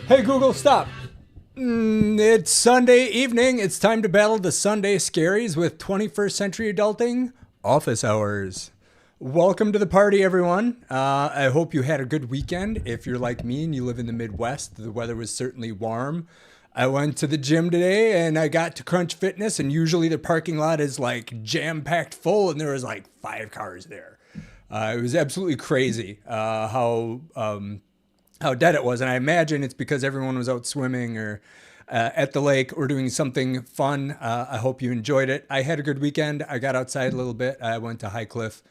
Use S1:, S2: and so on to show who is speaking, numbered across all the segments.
S1: Hey Google, stop. It's Sunday evening. It's time to battle the Sunday scaries with 21st century adulting office hours. Welcome to the party, everyone. I hope you had a good weekend. If you're like me and you live in the Midwest, the weather was certainly warm. I went to the gym today and I got to Crunch Fitness, and usually the parking lot is like jam-packed full, and there was like 5 cars there. It was absolutely crazy how dead it was. And I imagine it's because everyone was out swimming or at the lake or doing something fun. I hope you enjoyed it. I had a good weekend. I got outside a little bit. I went to High Cliff,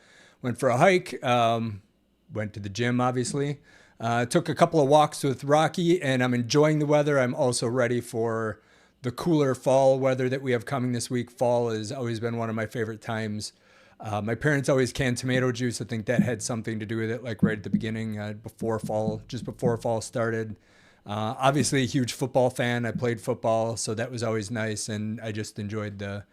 S1: went for a hike, went to the gym, obviously. Took a couple of walks with Rocky, and I'm enjoying the weather. I'm also ready for the cooler fall weather that we have coming this week. Fall has always been one of my favorite times. My parents always canned tomato juice. I think that had something to do with it, like right at the beginning, just before fall started. Obviously, a huge football fan. I played football, so that was always nice, and I just enjoyed the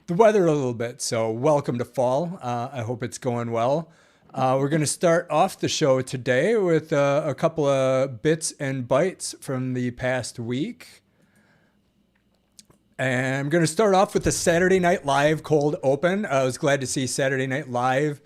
S1: weather a little bit. So welcome to fall. I hope it's going well. We're going to start off the show today with a couple of bits and bites from the past week. And I'm going to start off with the Saturday Night Live cold open. I was glad to see Saturday Night Live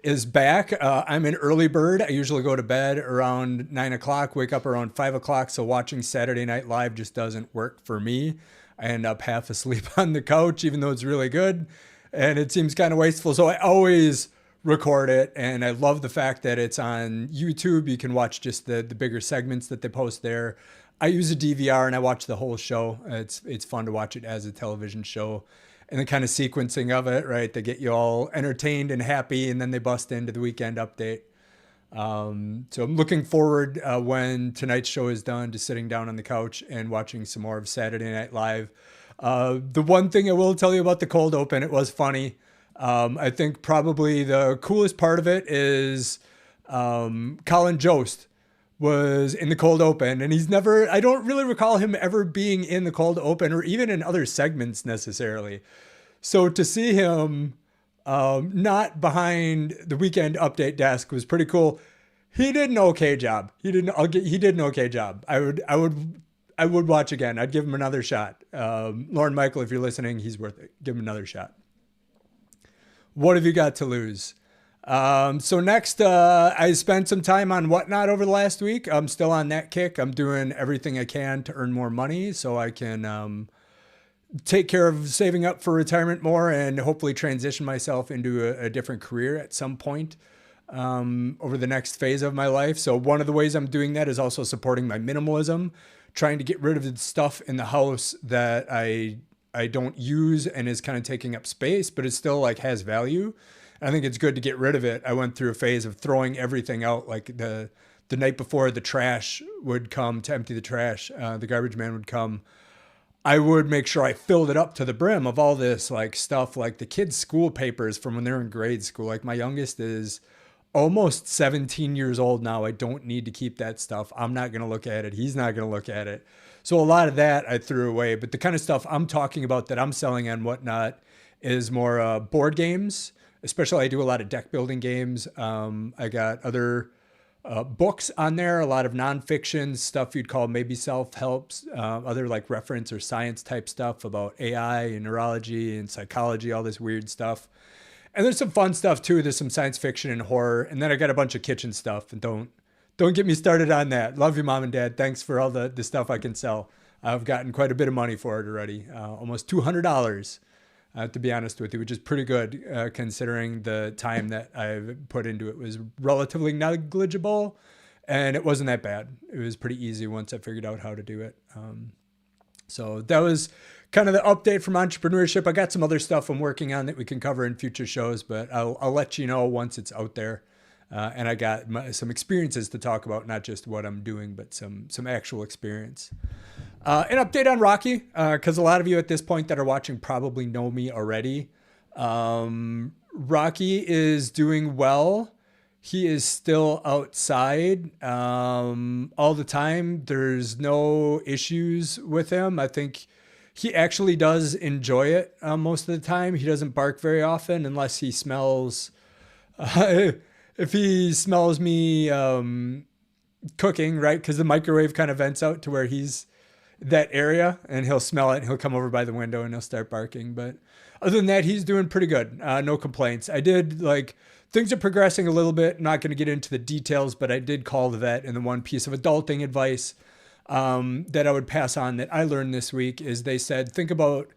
S1: is back. I'm an early bird. I usually go to bed around 9 o'clock, wake up around 5 o'clock. So watching Saturday Night Live just doesn't work for me. I end up half asleep on the couch, even though it's really good. And it seems kind of wasteful. So I always record it. And I love the fact that it's on YouTube. You can watch just the bigger segments that they post there. I use a DVR and I watch the whole show. It's fun to watch it as a television show, and the kind of sequencing of it, right? They get you all entertained and happy, and then they bust into the weekend update. So I'm looking forward when tonight's show is done to sitting down on the couch and watching some more of Saturday Night Live. The one thing I will tell you about the cold open, it was funny. I think probably the coolest part of it is Colin Jost was in the cold open, and I don't really recall him ever being in the cold open or even in other segments necessarily. So to see him not behind the weekend update desk was pretty cool. He did an okay job. He did an okay job. I would watch again. I'd give him another shot. Lauren Michael, if you're listening, he's worth it. Give him another shot. What have you got to lose? So next, I spent some time on Whatnot over the last week. I'm still on that kick. I'm doing everything I can to earn more money so I can take care of saving up for retirement more and hopefully transition myself into a different career at some point over the next phase of my life. So one of the ways I'm doing that is also supporting my minimalism, trying to get rid of the stuff in the house that I don't use and is kind of taking up space, but it still like has value. I think it's good to get rid of it. I went through a phase of throwing everything out. Like the night before the trash would come to empty the trash, the garbage man would come. I would make sure I filled it up to the brim of all this like stuff, like the kids' school papers from when they're in grade school. Like my youngest is almost 17 years old now. I don't need to keep that stuff. I'm not going to look at it. He's not going to look at it. So a lot of that I threw away. But the kind of stuff I'm talking about that I'm selling on Whatnot is more board games. Especially I do a lot of deck building games. I got other books on there, a lot of nonfiction stuff you'd call maybe self-helps, other like reference or science type stuff about AI and neurology and psychology, all this weird stuff. And there's some fun stuff too. There's some science fiction and horror. And then I got a bunch of kitchen stuff, and don't get me started on that. Love you, Mom and Dad. Thanks for all the stuff I can sell. I've gotten quite a bit of money for it already, almost $200. To be honest with you, which is pretty good considering the time that I've put into it was relatively negligible, and it wasn't that bad. It was pretty easy once I figured out how to do it. So that was kind of the update from entrepreneurship. I got some other stuff I'm working on that we can cover in future shows, but I'll let you know once it's out there. And I got some experiences to talk about, not just what I'm doing, but some actual experience. An update on Rocky, because a lot of you at this point that are watching probably know me already. Rocky is doing well. He is still outside all the time. There's no issues with him. I think he actually does enjoy it most of the time. He doesn't bark very often unless he smells... if he smells me cooking, right? Because the microwave kind of vents out to where he's that area, and he'll smell it and he'll come over by the window and he'll start barking. But other than that, he's doing pretty good. No complaints. I did like things are progressing a little bit. Not going to get into the details, but I did call the vet, and the one piece of adulting advice that I would pass on that I learned this week is they said, think about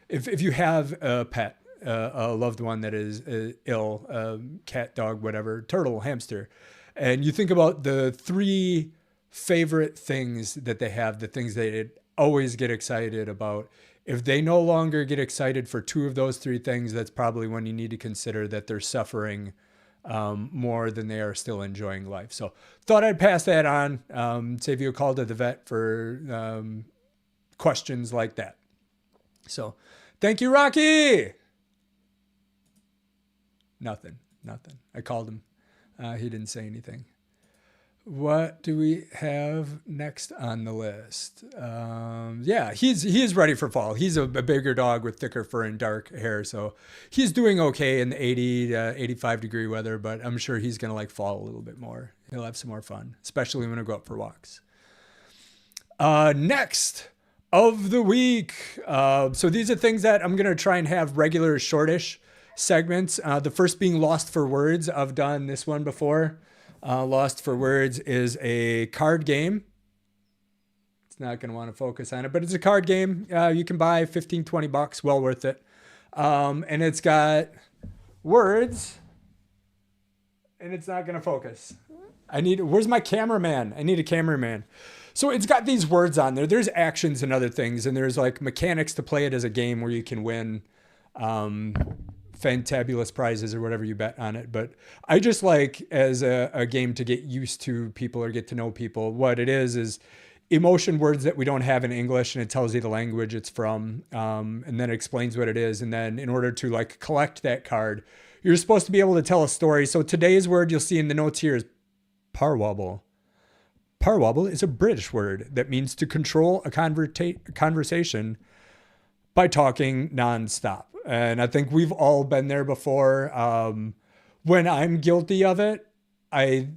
S1: if you have a pet, a loved one that is ill, cat, dog, whatever, turtle, hamster, and you think about the three favorite things that they have, the things they always get excited about. If they no longer get excited for two of those three things, that's probably when you need to consider that they're suffering more than they are still enjoying life. So thought I'd pass that on, save you a call to the vet for questions like that. So thank you, Rocky. Nothing. I called him. He didn't say anything. What do we have next on the list? Yeah, he is ready for fall. He's a bigger dog with thicker fur and dark hair, so he's doing okay in the 80 to 85 degree weather, but I'm sure he's going to like fall a little bit more. He'll have some more fun, especially when I go out for walks. Next of the week. So these are things that I'm going to try and have regular shortish segments. The first being Lost for Words. I've done this one before. Lost for Words is a card game. It's not going to want to focus on it, but it's a card game. You can buy $15-20, well worth it. And it's got words, and it's not going to focus. Where's my cameraman? I need a cameraman. So it's got these words on there. There's actions and other things, and there's like mechanics to play it as a game where you can win fantabulous prizes or whatever you bet on it. But I just like as a game to get used to people or get to know people. What it is emotion words that we don't have in English, and it tells you the language it's from, and then it explains what it is. And then in order to like collect that card, you're supposed to be able to tell a story. So today's word you'll see in the notes here is parwhobble. Parwhobble is a British word that means to control a conversation by talking nonstop. And I think we've all been there before. When I'm guilty of it, I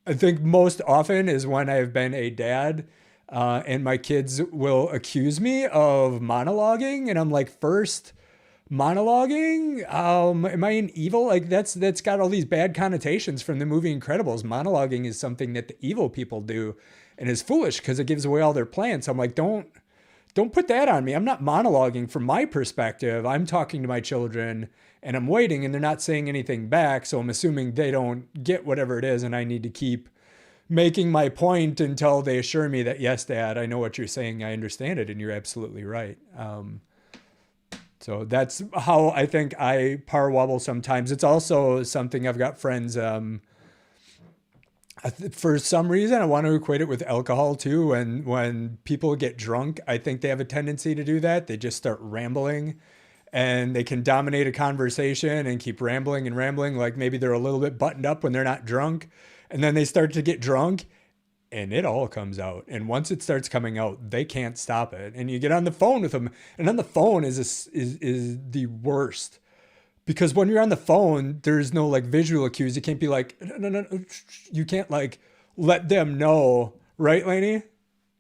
S1: think most often is when I've been a dad, and my kids will accuse me of monologuing, and I'm like, first, monologuing? Am I an evil? Like that's got all these bad connotations from the movie Incredibles. Monologuing is something that the evil people do, and is foolish because it gives away all their plans. So I'm like, don't put that on me. I'm not monologuing from my perspective. I'm talking to my children and I'm waiting and they're not saying anything back. So I'm assuming they don't get whatever it is. And I need to keep making my point until they assure me that, yes, Dad, I know what you're saying. I understand it. And you're absolutely right. So that's how I think I parwhobble sometimes. It's also something I've got friends, for some reason, I want to equate it with alcohol too. When people get drunk, I think they have a tendency to do that. They just start rambling, and they can dominate a conversation and keep rambling and rambling. Like maybe they're a little bit buttoned up when they're not drunk, and then they start to get drunk, and it all comes out. And once it starts coming out, they can't stop it. And you get on the phone with them, and on the phone is the worst. Because when you're on the phone, there's no like visual cues. You can't be like, no. You can't like let them know, right, Lainey?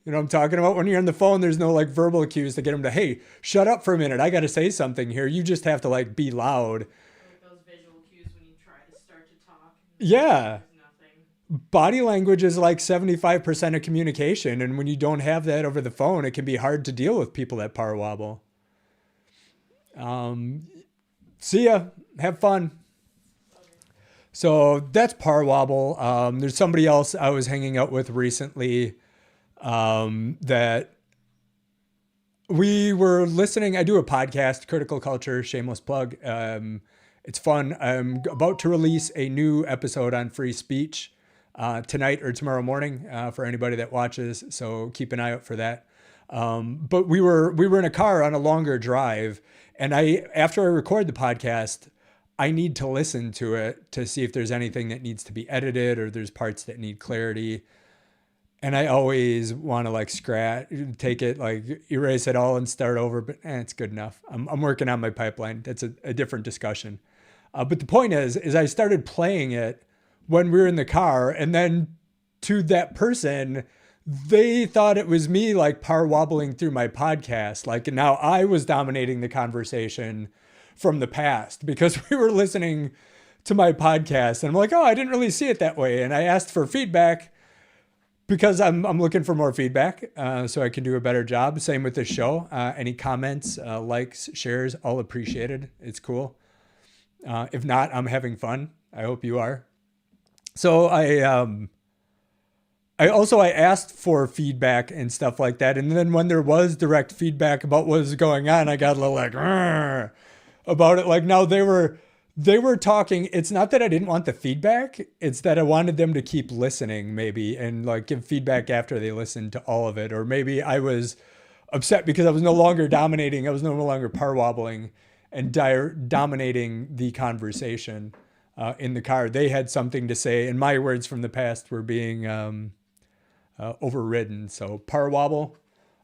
S1: You know what I'm talking about? When you're on the phone, there's no like verbal cues to get them to, hey, shut up for a minute. I got to say something here. You just have to like be loud.
S2: Like those visual cues when you try to start to talk.
S1: Yeah. Body language is like 75% of communication. And when you don't have that over the phone, it can be hard to deal with people that parwhobble. See ya. Have fun. So that's parwhobble. There's somebody else I was hanging out with recently that we were listening. I do a podcast, Critical Culture, shameless plug. It's fun. I'm about to release a new episode on free speech tonight or tomorrow morning for anybody that watches. So keep an eye out for that. But we were in a car on a longer drive. And after I record the podcast, I need to listen to it to see if there's anything that needs to be edited or there's parts that need clarity. And I always want to like take it, like erase it all and start over, but it's good enough. I'm working on my pipeline. That's a different discussion. But the point is I started playing it when we were in the car. And then to that person, they thought it was me like parwobbling through my podcast. Like now I was dominating the conversation from the past because we were listening to my podcast. And I'm like, oh, I didn't really see it that way. And I asked for feedback because I'm looking for more feedback so I can do a better job. Same with this show. Any comments, likes, shares, all appreciated. It's cool. If not, I'm having fun. I hope you are. So I asked for feedback and stuff like that. And then when there was direct feedback about what was going on, I got a little like about it. Like now they were talking. It's not that I didn't want the feedback. It's that I wanted them to keep listening maybe and like give feedback after they listened to all of it. Or maybe I was upset because I was no longer dominating. I was no longer parwobbling and dominating the conversation in the car. They had something to say, and my words from the past were being overridden. So parwobble,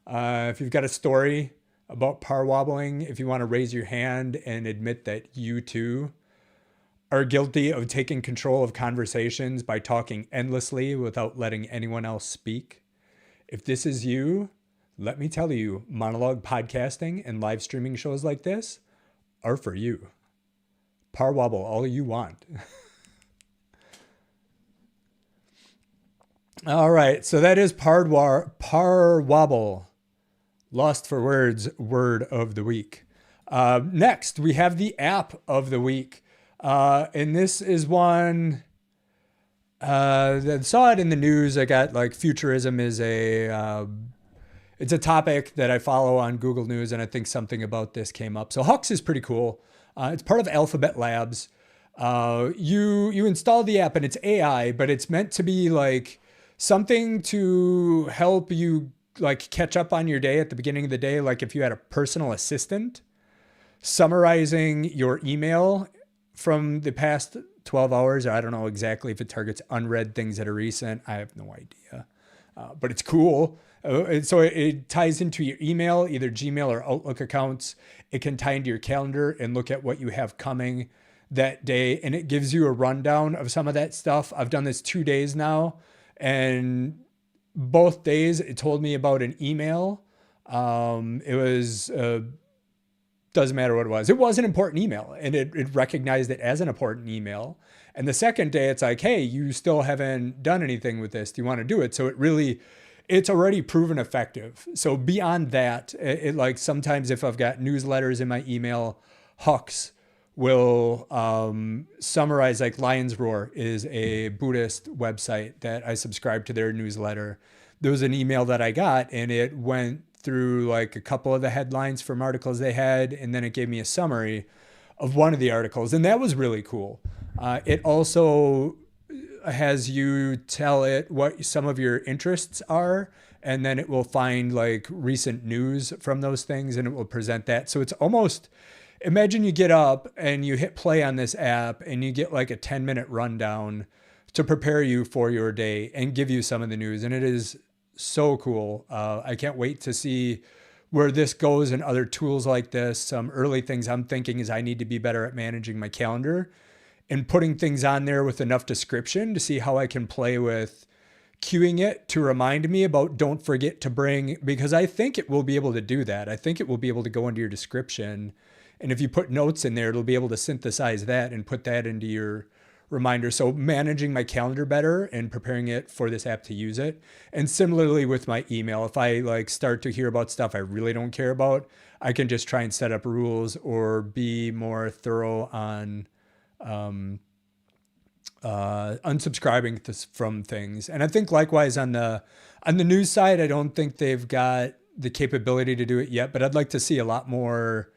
S1: if you've got a story about parwobbling, if you want to raise your hand and admit that you too are guilty of taking control of conversations by talking endlessly without letting anyone else speak. If this is you, let me tell you, monologue podcasting and live streaming shows like this are for you. Parwobble all you want. All right, so that is parwobble. Lost for words, word of the week. Next, we have the app of the week. And this is one that saw it in the news. I got like futurism is it's a topic that I follow on Google News, and I think something about this came up. So Huxe is pretty cool. It's part of Alphabet Labs. You install the app and it's AI, but it's meant to be like something to help you like catch up on your day at the beginning of the day. Like if you had a personal assistant summarizing your email from the past 12 hours, I don't know exactly if it targets unread things that are recent. I have no idea, but it's cool. And so it ties into your email, either Gmail or Outlook accounts. It can tie into your calendar and look at what you have coming that day. And it gives you a rundown of some of that stuff. I've done this 2 days now, and both days it told me about an email. It was, doesn't matter what it was. It was an important email, and it recognized it as an important email. And the second day it's like, hey, you still haven't done anything with this. Do you want to do it? So it's already proven effective. So beyond that, it like sometimes if I've got newsletters in my email, Huxe will summarize, like Lion's Roar is a Buddhist website that I subscribe to their newsletter. There was an email that I got, and it went through like a couple of the headlines from articles they had, and then it gave me a summary of one of the articles, and that was really cool. It also has you tell it what some of your interests are, and then it will find like recent news from those things, and it will present that. So it's almost, imagine you get up and you hit play on this app and you get like a 10-minute rundown to prepare you for your day and give you some of the news. And it is so cool. I can't wait to see where this goes and other tools like this. Some early things I'm thinking is I need to be better at managing my calendar and putting things on there with enough description to see how I can play with queuing it to remind me about don't forget to bring, because I think it will be able to do that. I think it will be able to go into your description. And if you put notes in there, it'll be able to synthesize that and put that into your reminder. So managing my calendar better and preparing it for this app to use it. And similarly with my email, if I like start to hear about stuff I really don't care about, I can just try and set up rules or be more thorough on unsubscribing from things. And I think likewise on the news side, I don't think they've got the capability to do it yet, but I'd like to see a lot more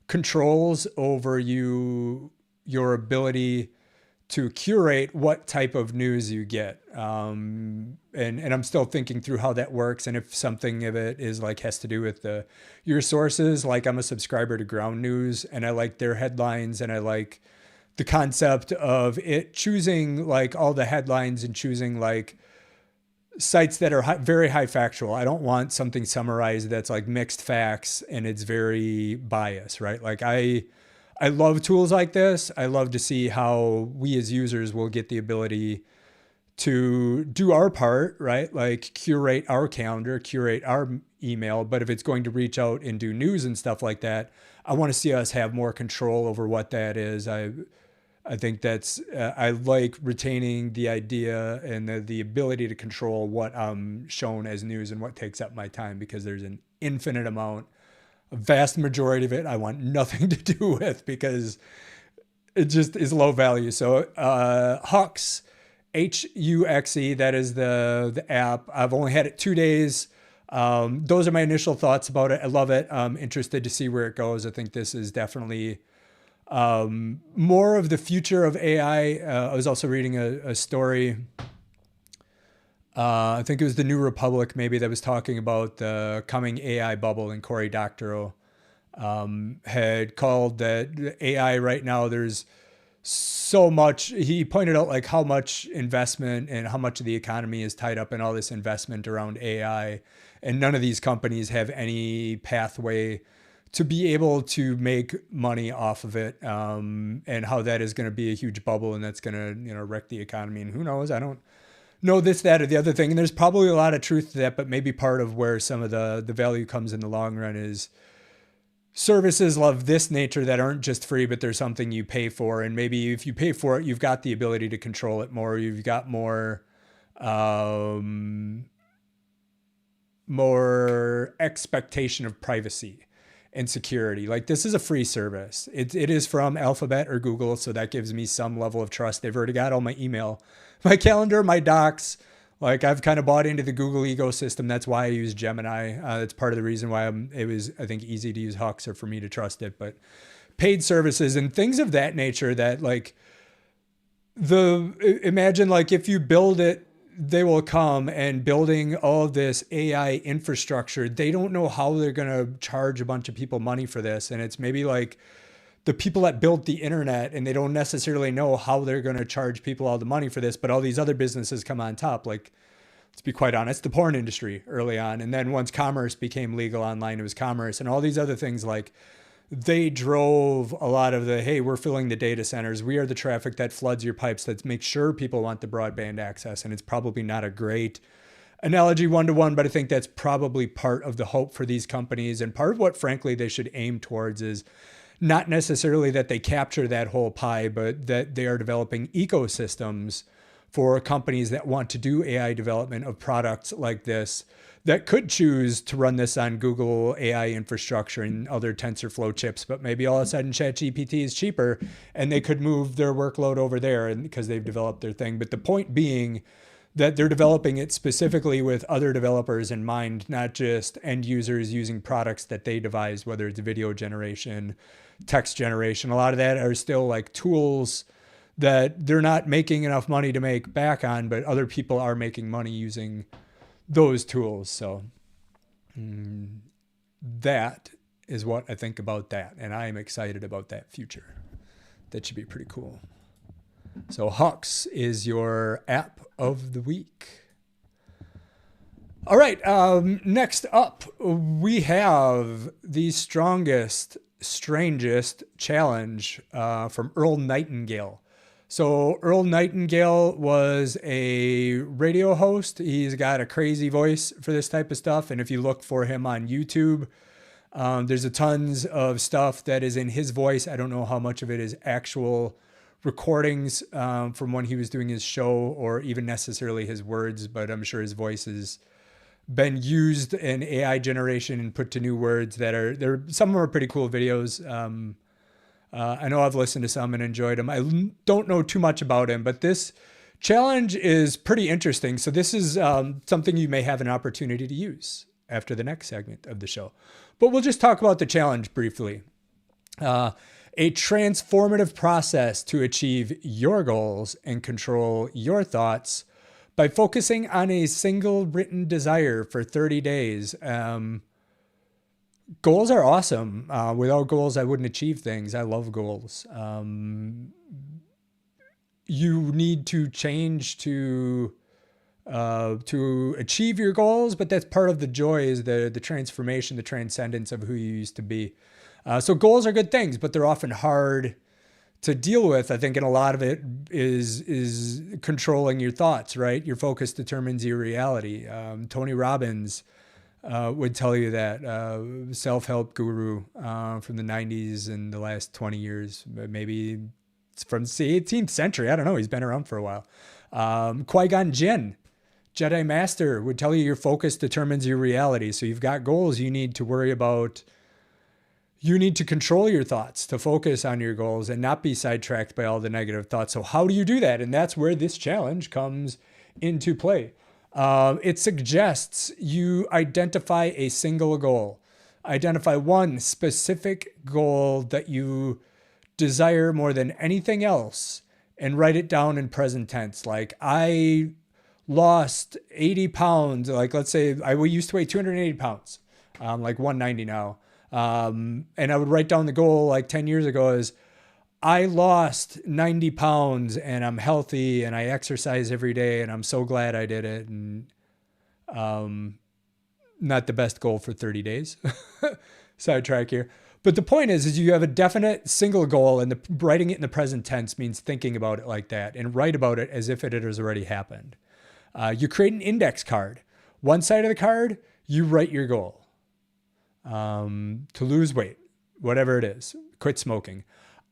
S1: controls over your ability to curate what type of news you get. And I'm still thinking through how that works. And if something of it is like, has to do with your sources, like I'm a subscriber to Ground News and I like their headlines, and I like the concept of it choosing like all the headlines and choosing like sites that are very high factual. I don't want something summarized that's like mixed facts and it's very biased, right? Like I I love tools like this. I love to see how we as users will get the ability to do our part, right? Like curate our calendar, curate our email. But if it's going to reach out and do news and stuff like that, I want to see us have more control over what that is. I think that's, I like retaining the idea and the ability to control what I'm shown as news and what takes up my time, because there's an infinite amount, a vast majority of it I want nothing to do with because it just is low value. So Huxe, Huxe, that is the app. I've only had it 2 days. Those are my initial thoughts about it. I love it. I'm interested to see where it goes. I think this is definitely more of the future of AI. I was also reading a story. I think it was the New Republic, maybe, that was talking about the coming AI bubble, and Cory Doctorow had called that AI right now, there's so much. He pointed out like how much investment and how much of the economy is tied up in all this investment around AI, and none of these companies have any pathway to be able to make money off of it, and how that is going to be a huge bubble, and that's going to wreck the economy. And who knows? I don't know this, that, or the other thing. And there's probably a lot of truth to that, but maybe part of where some of the value comes in the long run is services of this nature that aren't just free, but there's something you pay for. And maybe if you pay for it, you've got the ability to control it more. You've got more expectation of privacy and security. Like, this is a free service. It is from Alphabet or Google, so that gives me some level of trust. They've already got all my email, my calendar, my docs. Like, I've kind of bought into the Google ecosystem. That's why I use Gemini. That's part of the reason why it was, I think, easy to use Huxe, or for me to trust it. But paid services and things of that nature, that like imagine like if you build it, they will come, and building all of this AI infrastructure, they don't know how they're going to charge a bunch of people money for this. And it's maybe like the people that built the internet, and they don't necessarily know how they're going to charge people all the money for this, but all these other businesses come on top. Like, let's be quite honest, the porn industry early on. And then once commerce became legal online, it was commerce, and all these other things, like, they drove a lot of the, hey, we're filling the data centers. We are the traffic that floods your pipes, that makes sure people want the broadband access. And it's probably not a great analogy one-to-one, but I think that's probably part of the hope for these companies. And part of what, frankly, they should aim towards is not necessarily that they capture that whole pie, but that they are developing ecosystems for companies that want to do AI development of products like this, that could choose to run this on Google AI infrastructure and other TensorFlow chips, but maybe all of a sudden ChatGPT is cheaper and they could move their workload over there, and because they've developed their thing. But the point being that they're developing it specifically with other developers in mind, not just end users using products that they devised, whether it's video generation, text generation. A lot of that are still like tools that they're not making enough money to make back on, but other people are making money using those tools. So that is what I think about that. And I am excited about that future. That should be pretty cool. So Huxe is your app of the week. All right. Next up, we have the Strangest challenge from Earl Nightingale. So Earl Nightingale was a radio host. He's got a crazy voice for this type of stuff. And if you look for him on YouTube, there's a tons of stuff that is in his voice. I don't know how much of it is actual recordings from when he was doing his show, or even necessarily his words, but I'm sure his voice has been used in AI generation and put to new words that are, some of them are pretty cool videos. I know I've listened to some and enjoyed them. I don't know too much about him, but this challenge is pretty interesting. So this is something you may have an opportunity to use after the next segment of the show. But we'll just talk about the challenge briefly. A transformative process to achieve your goals and control your thoughts by focusing on a single written desire for 30 days. Goals are awesome. Without goals, I wouldn't achieve things. I love goals. You need to change to achieve your goals, but that's part of the joy, is the transformation, the transcendence of who you used to be. So goals are good things, but they're often hard to deal with. I think, and a lot of it is controlling your thoughts, right? Your focus determines your reality. Tony Robbins would tell you that, self-help guru from the 90s and the last 20 years, maybe it's from the 18th century. I don't know. He's been around for a while. Qui-Gon Jinn, Jedi Master, would tell you your focus determines your reality. So you've got goals you need to worry about. You need to control your thoughts to focus on your goals and not be sidetracked by all the negative thoughts. So how do you do that? And that's where this challenge comes into play. It suggests you identify a single goal. Identify one specific goal that you desire more than anything else and write it down in present tense. Like, I lost 80 pounds. Like, let's say we used to weigh 280 pounds, like 190 now. And I would write down the goal like 10 years ago is I lost 90 pounds and I'm healthy and I exercise every day and I'm so glad I did it. And, not the best goal for 30 days. Sidetrack here. But the point is you have a definite single goal, and writing it in the present tense means thinking about it like that, and write about it as if it has already happened. You create an index card. One side of the card, you write your goal. To lose weight, whatever it is, quit smoking.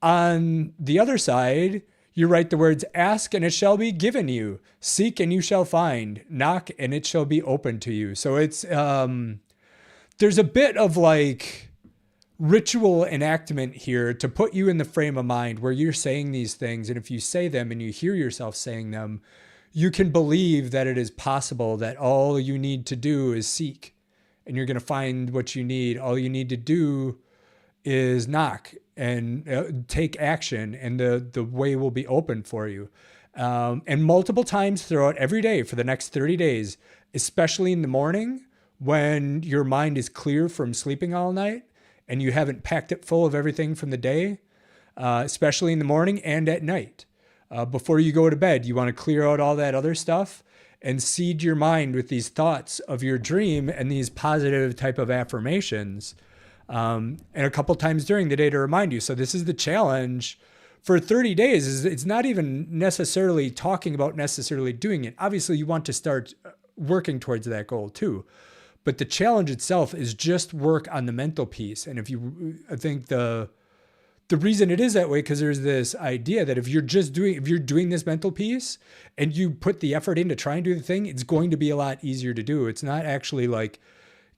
S1: On the other side, you write the words, ask and it shall be given you, seek and you shall find, knock and it shall be open to you. So it's, there's a bit of like ritual enactment here to put you in the frame of mind where you're saying these things. And if you say them and you hear yourself saying them, you can believe that it is possible, that all you need to do is seek. And you're going to find what you need. All you need to do is knock and take action, and the way will be open for you. And multiple times throughout every day for the next 30 days, especially in the morning when your mind is clear from sleeping all night and you haven't packed it full of everything from the day, especially in the morning and at night. Before you go to bed, you want to clear out all that other stuff and seed your mind with these thoughts of your dream and these positive type of affirmations. And a couple times during the day to remind you. So this is the challenge for 30 days. Is it's not even necessarily talking about necessarily doing it. Obviously, you want to start working towards that goal too. But the challenge itself is just work on the mental piece. And I think the reason it is that way, because there's this idea that if you're doing this mental piece and you put the effort in to try and do the thing, it's going to be a lot easier to do. It's not actually like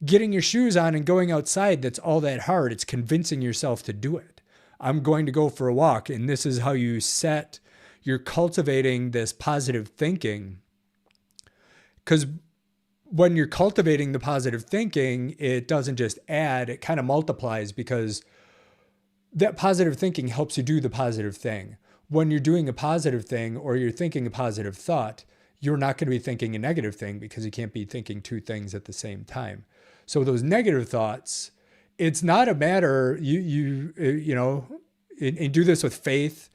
S1: getting your shoes on and going outside that's all that hard. It's convincing yourself to do it. I'm going to go for a walk. And this is how you're cultivating this positive thinking. Because when you're cultivating the positive thinking, it doesn't just add, it kind of multiplies, because that positive thinking helps you do the positive thing. When you're doing a positive thing or you're thinking a positive thought, you're not going to be thinking a negative thing, because you can't be thinking two things at the same time. So those negative thoughts, it's not a matter, you know, and do this with faith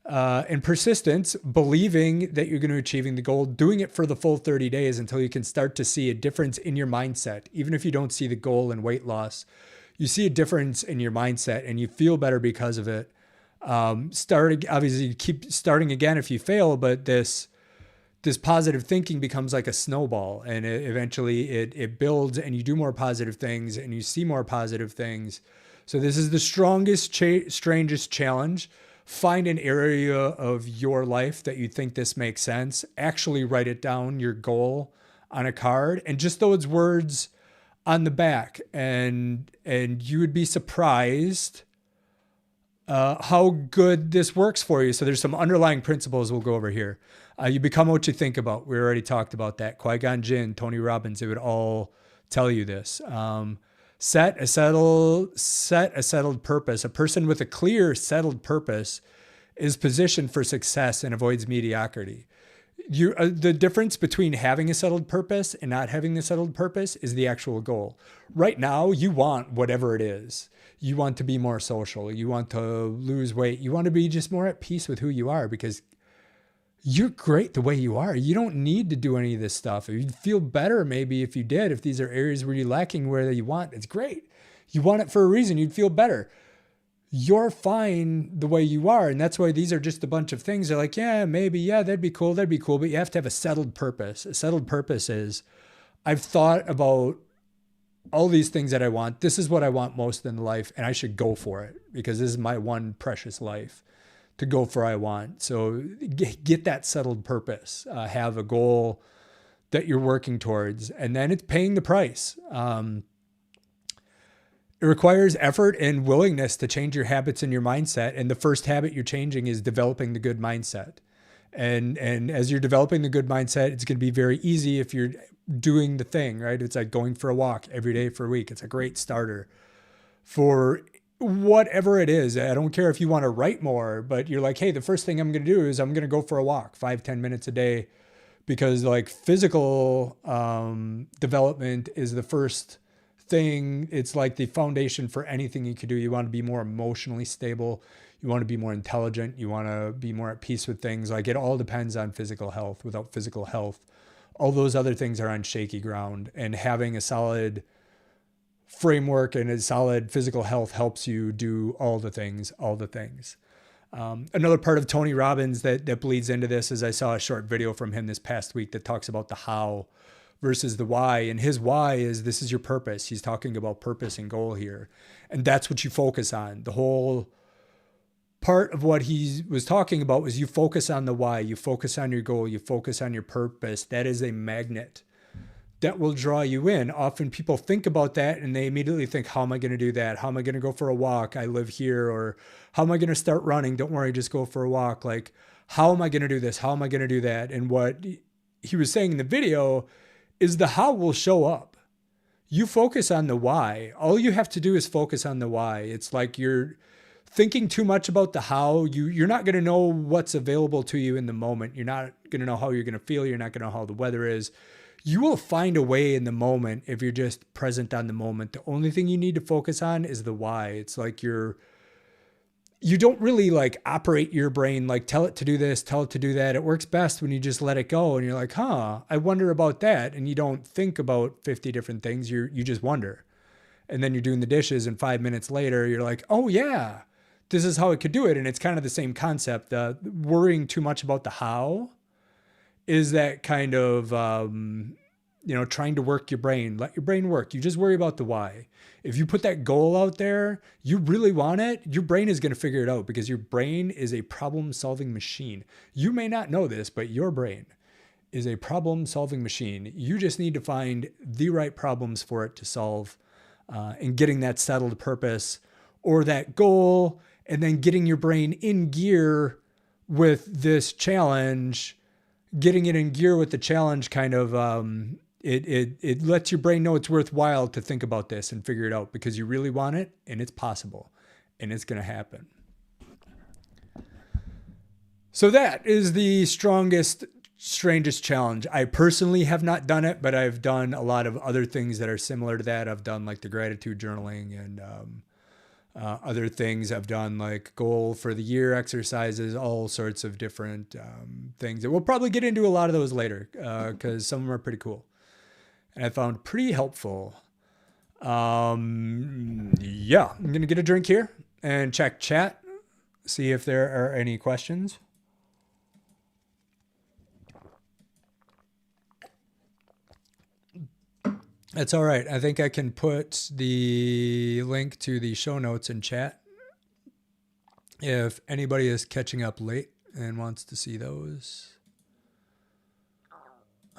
S1: and persistence, believing that you're going to achieving the goal, doing it for the full 30 days until you can start to see a difference in your mindset. Even if you don't see the goal in weight loss, you see a difference in your mindset and you feel better because of it. Obviously keep starting again if you fail, but this positive thinking becomes like a snowball, and eventually it builds, and you do more positive things and you see more positive things. So this is the strangest challenge. Find an area of your life that you think this makes sense. Actually write it down, your goal, on a card, and just those words on the back, and you would be surprised how good this works for you. So there's some underlying principles we'll go over here. You become what you think about. We already talked about that. Qui-Gon Jinn, Tony Robbins, they would all tell you this. Set a settled purpose. A person with a clear, settled purpose is positioned for success and avoids mediocrity. The difference between having a settled purpose and not having the settled purpose is the actual goal. Right now, you want whatever it is. You want to be more social. You want to lose weight. You want to be just more at peace with who you are, because you're great the way you are. You don't need to do any of this stuff. You'd feel better maybe if you did, if these are areas where you're lacking where you want, it's great. You want it for a reason. You'd feel better. You're fine the way you are. And that's why these are just a bunch of things. They're like, yeah, maybe, yeah, that'd be cool. That'd be cool. But you have to have a settled purpose. A settled purpose is I've thought about all these things that I want. This is what I want most in life. And I should go for it because this is my one precious life to go for I want. So get that settled purpose. Have a goal that you're working towards. And then it's paying the price. It requires effort and willingness to change your habits and your mindset. And the first habit you're changing is developing the good mindset. And as you're developing the good mindset, it's going to be very easy if you're doing the thing, right? It's like going for a walk every day for a week. It's a great starter for whatever it is. I don't care if you want to write more, but you're like, hey, the first thing I'm going to do is I'm going to go for a walk 5-10 minutes a day, because like physical development is the first thing. It's like the foundation for anything you could do. You want to be more emotionally stable. You want to be more intelligent. You want to be more at peace with things. Like it all depends on physical health. Without physical health, all those other things are on shaky ground, and having a solid framework and a solid physical health helps you do all the things. Another part of Tony Robbins that bleeds into this is I saw a short video from him this past week that talks about the how versus the why. And his why is this is your purpose. He's talking about purpose and goal here. And that's what you focus on. The whole part of what he was talking about was you focus on the why, you focus on your goal, you focus on your purpose. That is a magnet that will draw you in. Often people think about that and they immediately think, how am I going to do that? How am I going to go for a walk? I live here. Or how am I going to start running? Don't worry, just go for a walk. Like, how am I going to do this? How am I going to do that? And what he was saying in the video is the how will show up. You focus on the why. All you have to do is focus on the why. It's like you're thinking too much about the how. You're not going to know what's available to you in the moment. You're not going to know how you're going to feel. You're not going to know how the weather is. You will find a way in the moment if you're just present on the moment. The only thing you need to focus on is the why. It's like you don't really like operate your brain, like tell it to do this, tell it to do that. It works best when you just let it go and you're like, I wonder about that. And you don't think about 50 different things. You just wonder. And then you're doing the dishes and 5 minutes later, you're like, oh yeah, this is how it could do it. And it's kind of the same concept. Worrying too much about the how is that kind of, trying to work your brain. Let your brain work. You just worry about the why. If you put that goal out there, you really want it, your brain is going to figure it out because your brain is a problem-solving machine. You may not know this, but your brain is a problem-solving machine. You just need to find the right problems for it to solve, and getting that settled purpose or that goal, and then getting your brain in gear with this challenge. Getting it in gear with the challenge kind of, it lets your brain know it's worthwhile to think about this and figure it out because you really want it and it's possible and it's going to happen. So that is the strangest challenge. I personally have not done it, but I've done a lot of other things that are similar to that. I've done like the gratitude journaling and, other things. I've done like goal for the year exercises, all sorts of different things. And we'll probably get into a lot of those later because some of them are pretty cool and I found pretty helpful. Yeah, I'm going to get a drink here and check chat, see if there are any questions. That's all right. I think I can put the link to the show notes in chat if anybody is catching up late and wants to see those.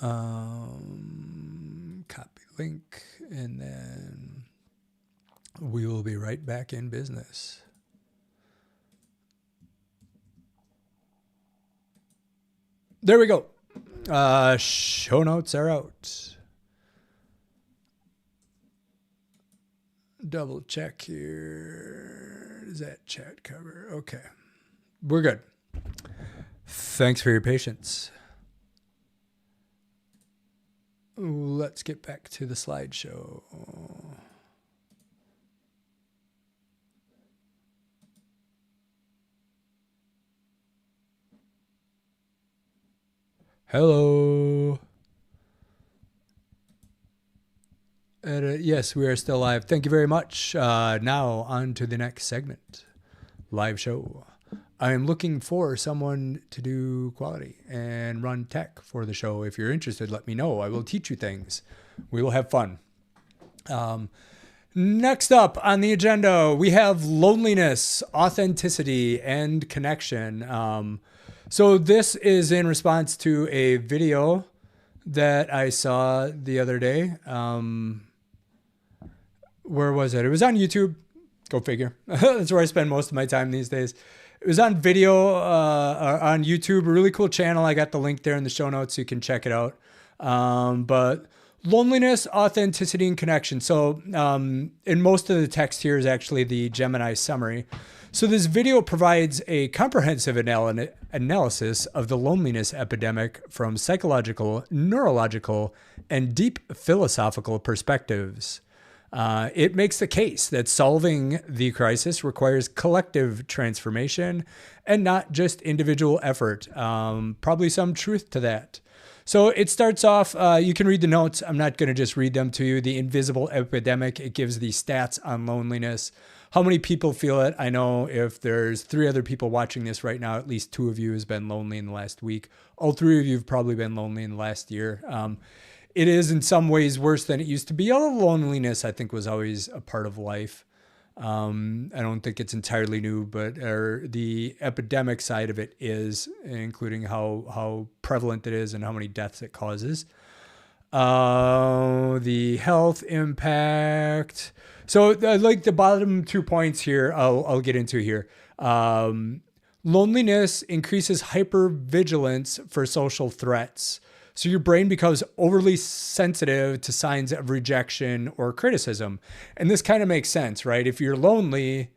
S1: Copy link, and then we will be right back in business. There we go. Show notes are out. Double check here. Does that chat cover? Okay. We're good. Thanks for your patience. Let's get back to the slideshow. Hello. Yes, we are still live. Thank you very much. Now, on to the next segment. Live show. I am looking for someone to do quality and run tech for the show. If you're interested, let me know. I will teach you things. We will have fun. Next up on the agenda, we have loneliness, authenticity, and connection. So this is in response to a video that I saw the other day. Where was it? It was on YouTube. Go figure. That's where I spend most of my time these days. It was on video on YouTube, a really cool channel. I got the link there in the show notes so you can check it out. But loneliness, authenticity, and connection. So in most of the text here is actually the Gemini summary. So this video provides a comprehensive analysis of the loneliness epidemic from psychological, neurological, and deep philosophical perspectives. It makes the case that solving the crisis requires collective transformation and not just individual effort. Probably some truth to that. So it starts off, you can read the notes. I'm not going to just read them to you. The invisible epidemic, it gives the stats on loneliness. How many people feel it? I know if there's 3 other people watching this right now, at least 2 of you has been lonely in the last week. All 3 of you have probably been lonely in the last year. It is in some ways worse than it used to be. Although loneliness, I think, was always a part of life. I don't think it's entirely new, but the epidemic side of it is, including how prevalent it is and how many deaths it causes. The health impact. So like the bottom 2 points here, I'll get into here. Loneliness increases hypervigilance for social threats. So your brain becomes overly sensitive to signs of rejection or criticism. And this kind of makes sense, right? If you're lonely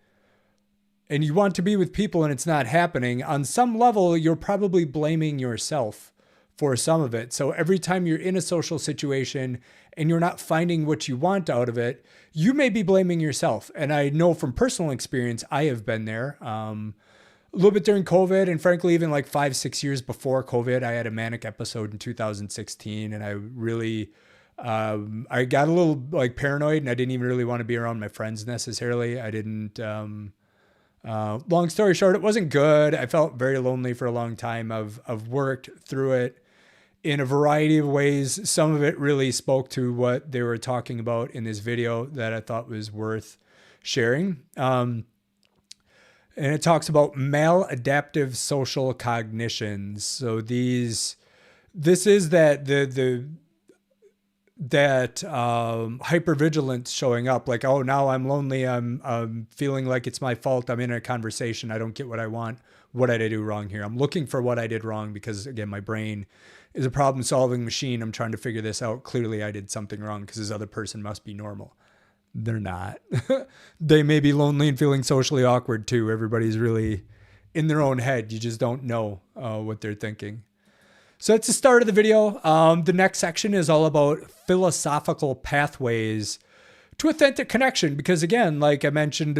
S1: and you want to be with people and it's not happening, on some level, you're probably blaming yourself for some of it. So every time you're in a social situation and you're not finding what you want out of it, you may be blaming yourself. And I know from personal experience, I have been there. A little bit during COVID, and frankly, even like 5-6 years before COVID, I had a manic episode in 2016, and I really, I got a little like paranoid, and I didn't even really want to be around my friends necessarily. I didn't. Long story short, it wasn't good. I felt very lonely for a long time. I've worked through it in a variety of ways. Some of it really spoke to what they were talking about in this video that I thought was worth sharing. And it talks about maladaptive social cognitions. So this is that hypervigilance showing up. Like, oh, now I'm lonely. I'm feeling like it's my fault. I'm in a conversation. I don't get what I want. What did I do wrong here? I'm looking for what I did wrong because, again, my brain is a problem-solving machine. I'm trying to figure this out. Clearly, I did something wrong because this other person must be normal. They're not. They may be lonely and feeling socially awkward too. Everybody's really in their own head. You just don't know what they're thinking. So that's the start of the video. The next section is all about philosophical pathways to authentic connection. Because again, like I mentioned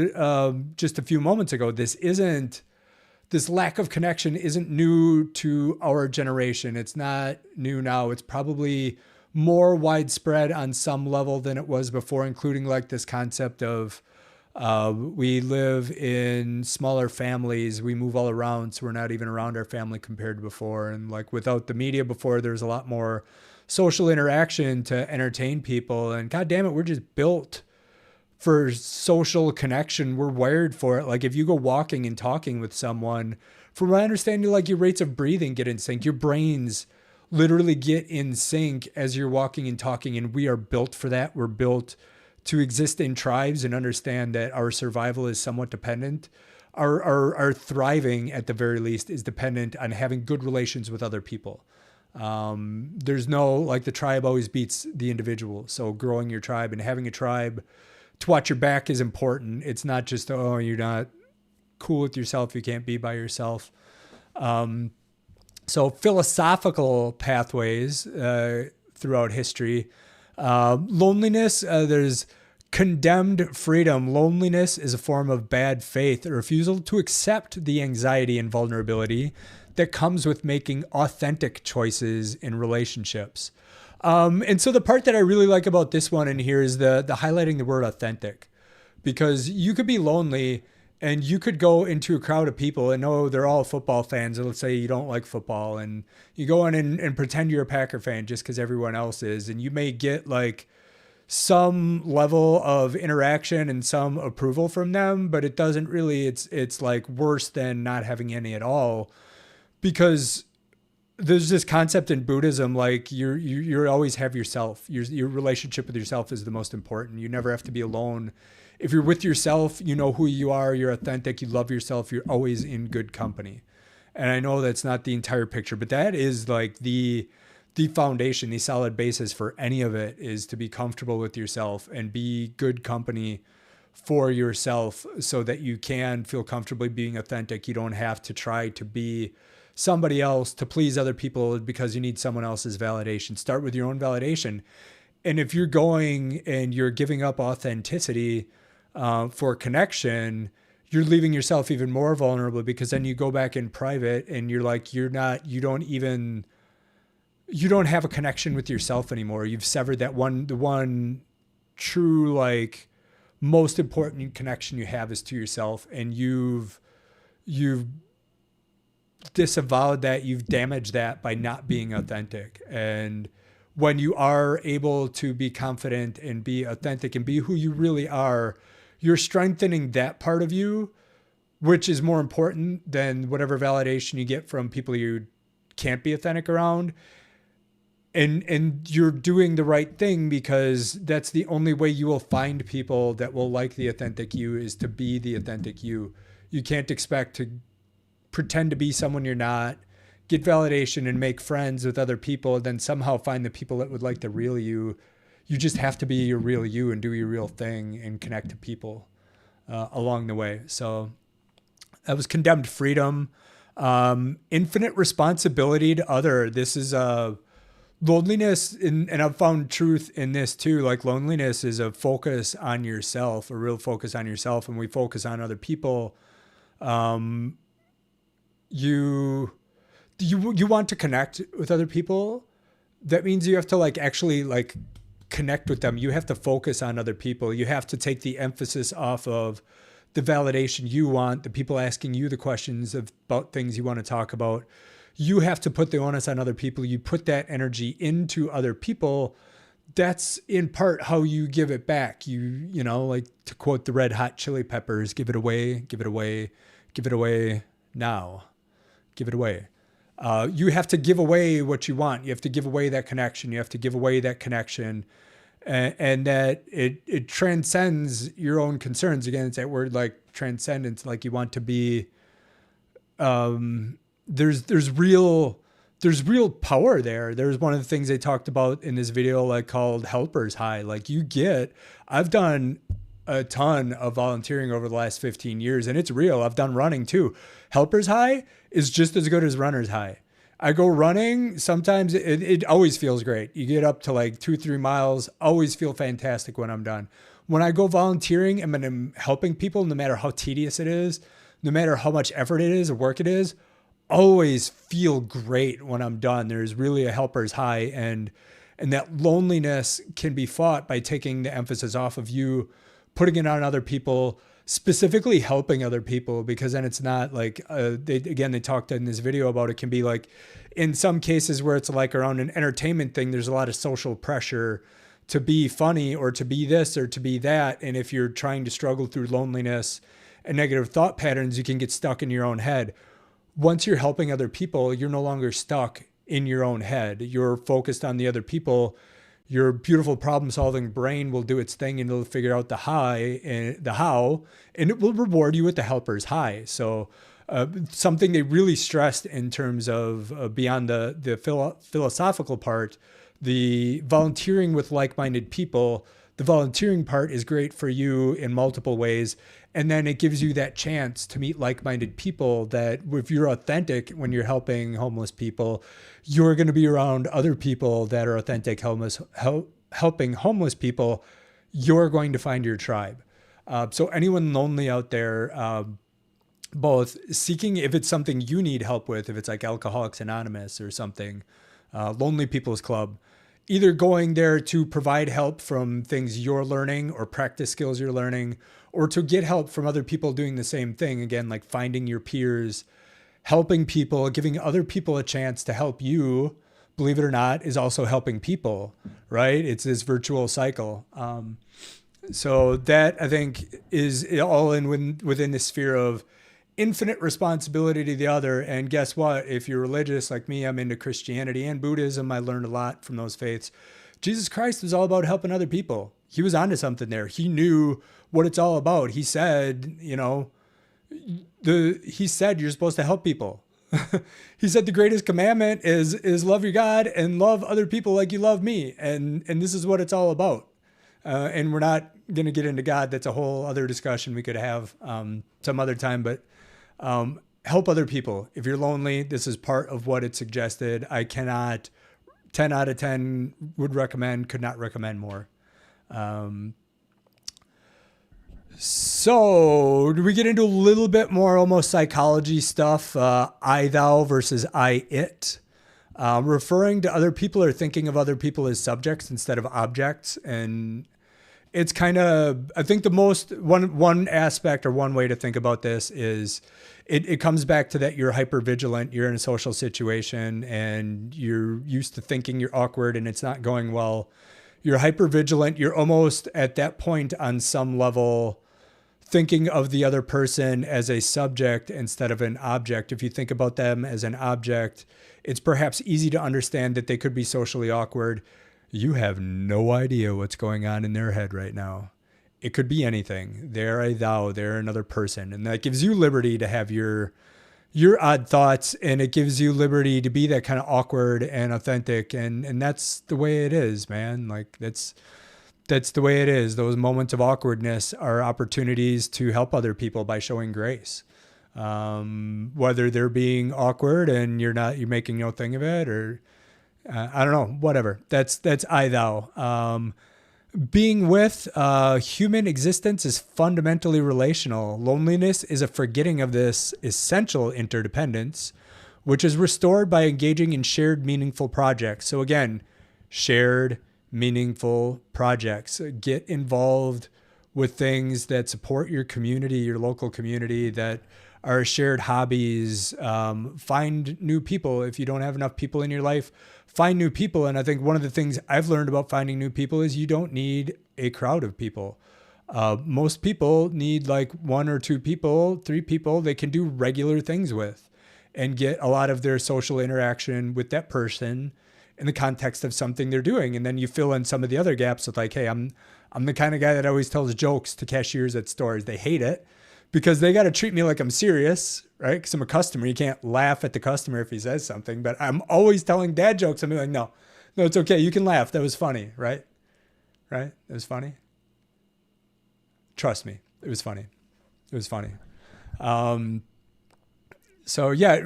S1: just a few moments ago, this lack of connection isn't new to our generation. It's not new now. It's probably more widespread on some level than it was before, including like this concept of we live in smaller families. We move all around, so we're not even around our family compared to before. And like without the media before, there's a lot more social interaction to entertain people. And God damn it, we're just built for social connection. We're wired for it. Like if you go walking and talking with someone, from my understanding, like your rates of breathing get in sync. Your brains literally get in sync as you're walking and talking, and we are built for that. We're built to exist in tribes and understand that our survival is somewhat dependent. Our thriving, at the very least, is dependent on having good relations with other people. There's no, like the tribe always beats the individual. So growing your tribe and having a tribe to watch your back is important. It's not just, oh, you're not cool with yourself, you can't be by yourself. So philosophical pathways throughout history. Loneliness, there's condemned freedom. Loneliness is a form of bad faith, a refusal to accept the anxiety and vulnerability that comes with making authentic choices in relationships. And so the part that I really like about this one in here is the highlighting the word authentic, because you could be lonely and you could go into a crowd of people and know they're all football fans. And let's say you don't like football and you go in and pretend you're a Packer fan just because everyone else is. And you may get like some level of interaction and some approval from them, but it doesn't really, it's like worse than not having any at all, because there's this concept in Buddhism, like you always have yourself. Your relationship with yourself is the most important. You never have to be alone. If you're with yourself, you know who you are. You're authentic. You love yourself. You're always in good company. And I know that's not the entire picture, but that is like the foundation, the solid basis for any of it, is to be comfortable with yourself and be good company for yourself so that you can feel comfortably being authentic. You don't have to try to be somebody else to please other people because you need someone else's validation. Start with your own validation. And if you're going and you're giving up authenticity for connection, you're leaving yourself even more vulnerable, because then you go back in private and you're like, you don't have a connection with yourself anymore. You've severed the one true, like, most important connection you have is to yourself. And you've disavowed that, you've damaged that by not being authentic. And when you are able to be confident and be authentic and be who you really are, you're strengthening that part of you, which is more important than whatever validation you get from people you can't be authentic around. And you're doing the right thing, because that's the only way you will find people that will like the authentic you, is to be the authentic you. You can't expect to pretend to be someone you're not, get validation and make friends with other people, and then somehow find the people that would like the real you. You just have to be your real you and do your real thing and connect to people along the way. So that was condemned freedom. Infinite responsibility to other. This is loneliness, and I've found truth in this too. Like, loneliness is a focus on yourself, a real focus on yourself, and we focus on other people. You want to connect with other people. That means you have to actually connect with them. You have to focus on other people. You have to take the emphasis off of the validation you want, the people asking you the questions about things you want to talk about. You have to put the onus on other people. You put that energy into other people. That's in part how you give it back. You like to quote the Red Hot Chili Peppers, give it away, give it away, give it away now. Give it away. You have to give away what you want. You have to give away that connection. You have to give away that connection. And that it transcends your own concerns. Again, it's that word, like transcendence, like you want to be, there's real power there. There's one of the things they talked about in this video, like called helper's high. Like I've done a ton of volunteering over the last 15 years, and it's real. I've done running too. Helper's high is just as good as runner's high. I go running. Sometimes it always feels great. You get up to like 2-3 miles, always feel fantastic when I'm done. When I go volunteering and when I'm helping people, no matter how tedious it is, no matter how much effort it is or work it is, always feel great when I'm done. There's really a helper's high, and that loneliness can be fought by taking the emphasis off of you, putting it on other people, specifically helping other people, because then it's not like, they talked in this video about, it can be like in some cases where it's like around an entertainment thing, there's a lot of social pressure to be funny or to be this or to be that. And if you're trying to struggle through loneliness and negative thought patterns, you can get stuck in your own head. Once you're helping other people, you're no longer stuck in your own head. You're focused on the other people. Your beautiful problem-solving brain will do its thing, and it'll figure out the how, and it will reward you with the helper's high. So something they really stressed in terms of beyond the philosophical part, the volunteering with like-minded people. The volunteering part is great for you in multiple ways. And then it gives you that chance to meet like-minded people that, if you're authentic when you're helping homeless people, you're going to be around other people that are authentic, helping homeless people. You're going to find your tribe. So anyone lonely out there, both seeking, if it's something you need help with, if it's like Alcoholics Anonymous or something, Lonely People's Club, either going there to provide help from things you're learning or practice skills you're learning, or to get help from other people doing the same thing. Again, like finding your peers, helping people, giving other people a chance to help you, believe it or not, is also helping people, right? It's this virtual cycle. So that, I think, is all within the sphere of infinite responsibility to the other. And guess what? If you're religious like me, I'm into Christianity and Buddhism. I learned a lot from those faiths. Jesus Christ was all about helping other people. He was onto something there. He knew what it's all about. He said, he said you're supposed to help people. He said the greatest commandment is love your God and love other people like you love me. And this is what it's all about. And we're not going to get into God. That's a whole other discussion we could have some other time. But help other people. If you're lonely, this is part of what it suggested. I cannot, 10 out of 10 would recommend, could not recommend more. So do we get into a little bit more almost psychology stuff? I, thou versus I, it. Referring to other people or thinking of other people as subjects instead of objects. And it's kind of, I think the most, one aspect or one way to think about this is it comes back to that you're hypervigilant, you're in a social situation and you're used to thinking you're awkward and it's not going well. You're hypervigilant. You're almost at that point on some level thinking of the other person as a subject instead of an object. If you think about them as an object, it's perhaps easy to understand that they could be socially awkward. You have no idea what's going on in their head right now. It could be anything. They're a thou, they're another person. And that gives you liberty to have your odd thoughts, and it gives you liberty to be that kind of awkward and authentic. And that's the way it is, man. Like that's the way it is. Those moments of awkwardness are opportunities to help other people by showing grace. Whether they're being awkward and you're making no thing of it, or I don't know, whatever. That's I, thou. Being with human existence is fundamentally relational. Loneliness is a forgetting of this essential interdependence, which is restored by engaging in shared meaningful projects. So again, shared meaningful projects. Get involved with things that support your community, your local community, that are shared hobbies. Find new people. If you don't have enough people in your life, find new people. And I think one of the things I've learned about finding new people is you don't need a crowd of people. Most people need like 1 or 2 people, 3 people they can do regular things with and get a lot of their social interaction with that person in the context of something they're doing. And then you fill in some of the other gaps with like, hey, I'm the kind of guy that always tells jokes to cashiers at stores. They hate it because they got to treat me like I'm serious, right? Because I'm a customer. You can't laugh at the customer if he says something, but I'm always telling dad jokes. I'm like, no, it's okay. You can laugh. That was funny, right? Right? It was funny. Trust me. It was funny. It was funny. So yeah,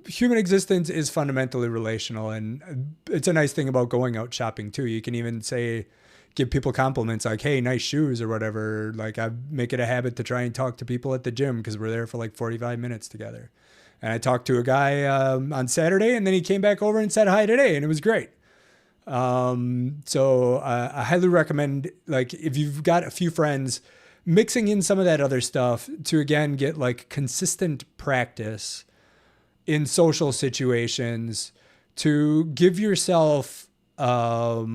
S1: human existence is fundamentally relational, and it's a nice thing about going out shopping too. You can even give people compliments like, hey, nice shoes or whatever. Like I make it a habit to try and talk to people at the gym because we're there for like 45 minutes together. And I talked to a guy on Saturday, and then he came back over and said hi today, and it was great. So I highly recommend, like, if you've got a few friends, mixing in some of that other stuff to, again, get like consistent practice in social situations, to give yourself a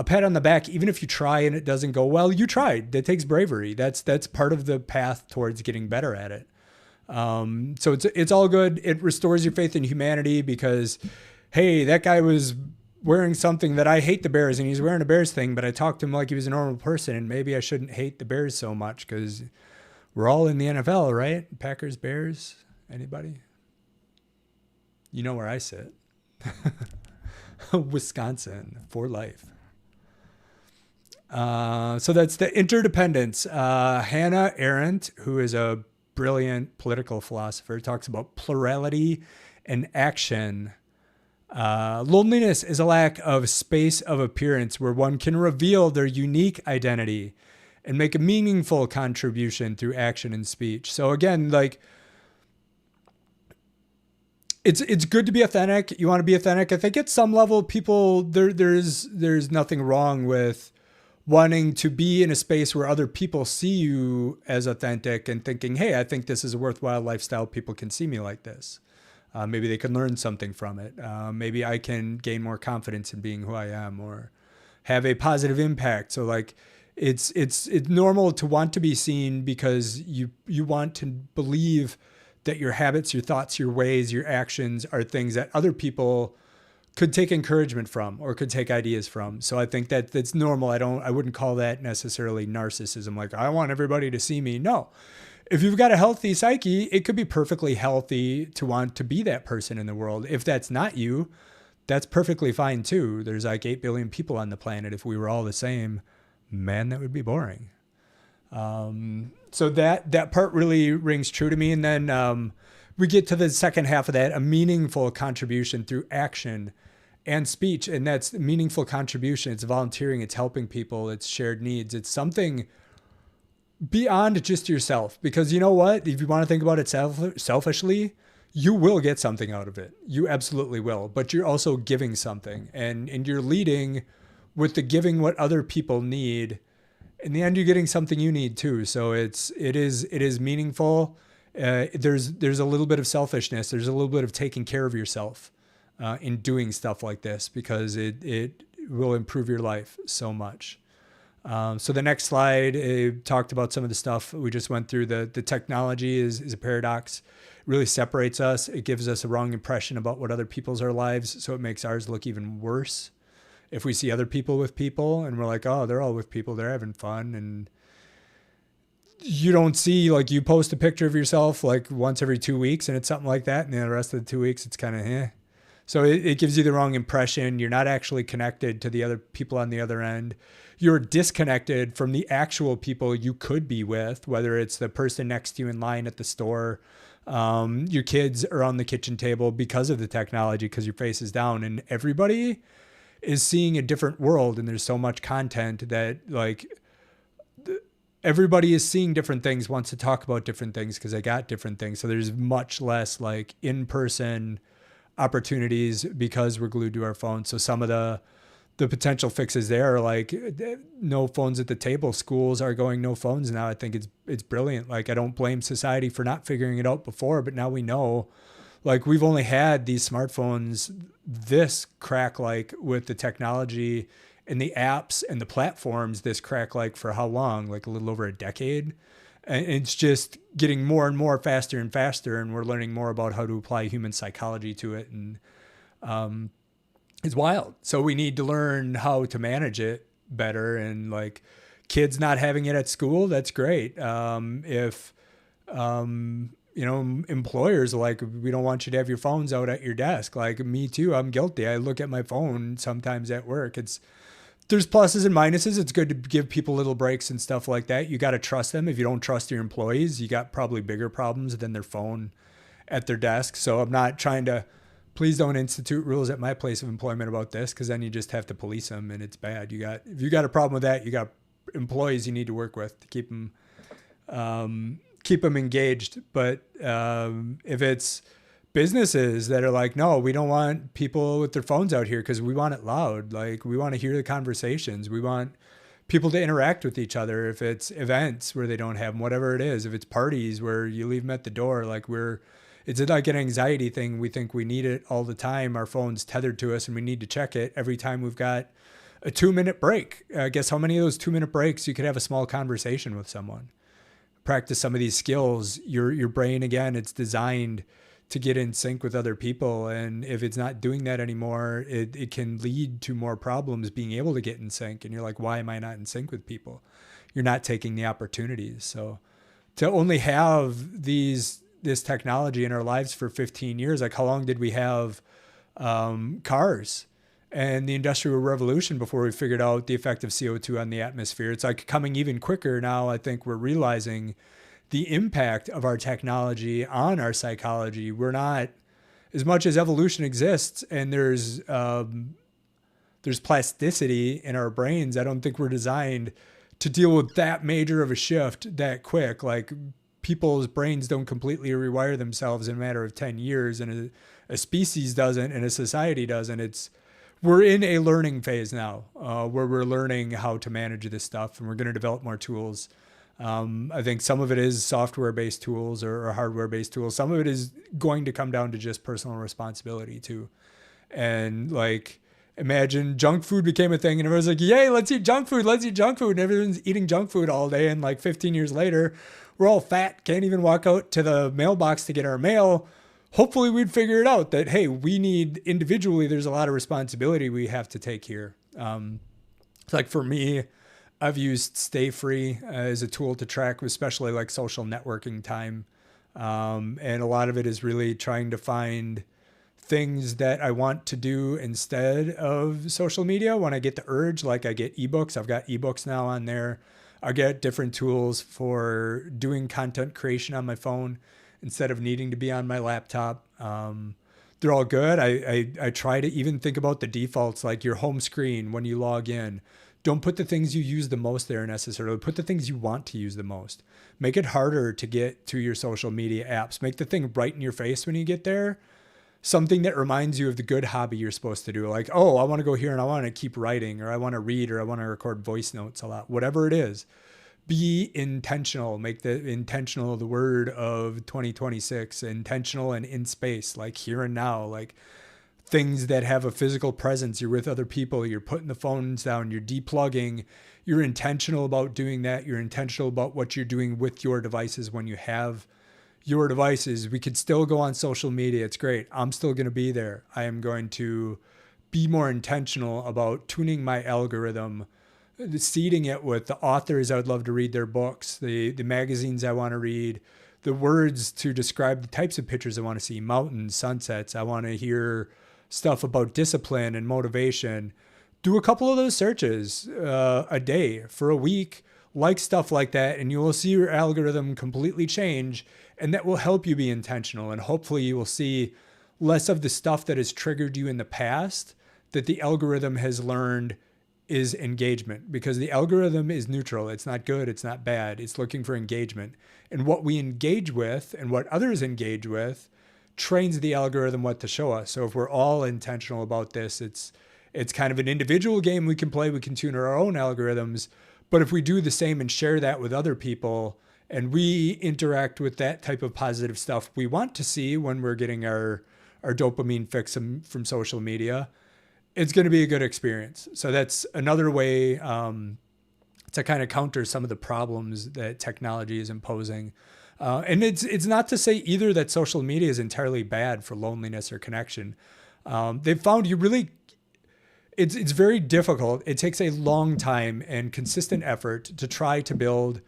S1: pat on the back. Even if you try and it doesn't go well, you tried. That takes bravery. That's part of the path towards getting better at it. So it's all good. It restores your faith in humanity because, hey, that guy was wearing something that I hate the Bears, and he's wearing a Bears thing, but I talked to him like he was a normal person, and maybe I shouldn't hate the Bears so much because we're all in the NFL, right? Packers, Bears, anybody? You know where I sit. Wisconsin for life. So that's the interdependence. Hannah Arendt, who is a brilliant political philosopher, talks about plurality and action. Loneliness is a lack of space of appearance where one can reveal their unique identity and make a meaningful contribution through action and speech. So again, like, it's good to be authentic. You want to be authentic. I think at some level, people there's nothing wrong with wanting to be in a space where other people see you as authentic and thinking, hey, I think this is a worthwhile lifestyle. People can see me like this. Maybe they can learn something from it. Maybe I can gain more confidence in being who I am, or have a positive impact. So like, it's normal to want to be seen because you want to believe that your habits, your thoughts, your ways, your actions are things that other people could take encouragement from or could take ideas from. So I think that that's normal. I wouldn't call that necessarily narcissism. Like, I want everybody to see me. No. If you've got a healthy psyche, it could be perfectly healthy to want to be that person in the world. If that's not you, that's perfectly fine too. There's like 8 billion people on the planet. If we were all the same, man, that would be boring. So that part really rings true to me. And then we get to the second half of that, a meaningful contribution through action and speech. And that's meaningful contribution. It's volunteering. It's helping people. It's shared needs. It's something beyond just yourself. Because you know what? If you want to think about it selfishly, you will get something out of it. You absolutely will. But you're also giving something. And you're leading with the giving what other people need. In the end, you're getting something you need too. So it is meaningful. There's a little bit of selfishness. There's a little bit of taking care of yourself in doing stuff like this, because it will improve your life so much. So the next slide talked about some of the stuff we just went through. The technology is a paradox. It really separates us. It gives us a wrong impression about what other people's are lives. So it makes ours look even worse. If we see other people with people and we're like, oh, they're all with people, they're having fun. And you don't see, like, you post a picture of yourself like once every 2 weeks and it's something like that. And then the rest of the 2 weeks, it's kind of, eh. So it gives you the wrong impression. You're not actually connected to the other people on the other end. You're disconnected from the actual people you could be with, whether it's the person next to you in line at the store, your kids around the kitchen table, because of the technology, because your face is down, and everybody is seeing a different world. And there's so much content that, like, everybody is seeing different things, wants to talk about different things because they got different things. So there's much less like in-person opportunities because we're glued to our phones. So some of the potential fixes there are like no phones at the table. Schools are going no phones now. I think it's brilliant. Like, I don't blame society for not figuring it out before, but now we know. Like, we've only had these smartphones this crack like with the technology and the apps and the platforms this crack like for how long? Like a little over a decade. And it's just getting more and more faster and faster. And we're learning more about how to apply human psychology to it. And it's wild. So we need to learn how to manage it better. And like, kids not having it at school, that's great. If employers are like, we don't want you to have your phones out at your desk. Like, me too, I'm guilty. I look at my phone sometimes at work. There's pluses and minuses. It's good to give people little breaks and stuff like that. You got to trust them. If you don't trust your employees, you got probably bigger problems than their phone at their desk. So I'm not trying to, please don't institute rules at my place of employment about this, because then you just have to police them and it's bad. If you got a problem with that, you got employees you need to work with to keep them engaged. But if it's businesses that are like, no, we don't want people with their phones out here because we want it loud. Like, we want to hear the conversations. We want people to interact with each other. If it's events where they don't have them, whatever it is, if it's parties where you leave them at the door, like, it's like an anxiety thing. We think we need it all the time. Our phone's tethered to us and we need to check it every time we've got a 2-minute break. Guess how many of those 2-minute breaks you could have a small conversation with someone? Practice some of these skills. Your brain, again, it's designed to get in sync with other people. And if it's not doing that anymore, it can lead to more problems being able to get in sync. And you're like, why am I not in sync with people? You're not taking the opportunities. So to only have this technology in our lives for 15 years, like, how long did we have cars and the Industrial Revolution before we figured out the effect of CO2 on the atmosphere? It's like coming even quicker now. I think we're realizing the impact of our technology on our psychology. We're not, as much as evolution exists and there's plasticity in our brains, I don't think we're designed to deal with that major of a shift that quick. Like, people's brains don't completely rewire themselves in a matter of 10 years, and a species doesn't, and a society doesn't. We're in a learning phase now, where we're learning how to manage this stuff, and we're going to develop more tools. I think some of it is software-based tools or hardware-based tools. Some of it is going to come down to just personal responsibility too. And like, imagine junk food became a thing and everyone's like, yay, let's eat junk food. And everyone's eating junk food all day. And like 15 years later, we're all fat, can't even walk out to the mailbox to get our mail. Hopefully we'd figure it out that, hey, we need individually, there's a lot of responsibility we have to take here. Like for me, I've used Stay Free as a tool to track, especially like social networking time. And a lot of it is really trying to find things that I want to do instead of social media when I get the urge. Like I get ebooks. I've got ebooks now on there. I get different tools for doing content creation on my phone instead of needing to be on my laptop. They're all good. I try to even think about the defaults, like your home screen when you log in. Don't put the things you use the most there necessarily. Put the things you want to use the most. Make it harder to get to your social media apps. Make the thing right in your face when you get there. Something that reminds you of the good hobby you're supposed to do. Like, oh, I want to go here and I want to keep writing, or I want to read, or I want to record voice notes a lot. Whatever it is, be intentional. Make the intentional the word of 2026. Intentional and in space, like here and now. Like things that have a physical presence. You're with other people. You're putting the phones down. You're deplugging. You're intentional about doing that. You're intentional about what you're doing with your devices when you have your devices. We could still go on social media. It's great. I'm still going to be there. I am going to be more intentional about tuning my algorithm, seeding it with the authors I would love to read their books, the magazines I want to read, the words to describe the types of pictures I want to see, mountains, sunsets. I want to hear stuff about discipline and motivation. Do a couple of those searches a day for a week, like stuff like that, and you will see your algorithm completely change, and that will help you be intentional. And hopefully you will see less of the stuff that has triggered you in the past that the algorithm has learned is engagement, because the algorithm is neutral. It's not good. It's not bad. It's looking for engagement. And what we engage with and what others engage with trains the algorithm what to show us. So if we're all intentional about this, it's kind of an individual game we can play. We can tune our own algorithms. But if we do the same and share that with other people, and we interact with that type of positive stuff we want to see when we're getting our dopamine fix from social media, it's going to be a good experience. So that's another way to kind of counter some of the problems that technology is imposing. And it's not to say either that social media is entirely bad for loneliness or connection. They've found it's very difficult. It takes a long time and consistent effort to try to build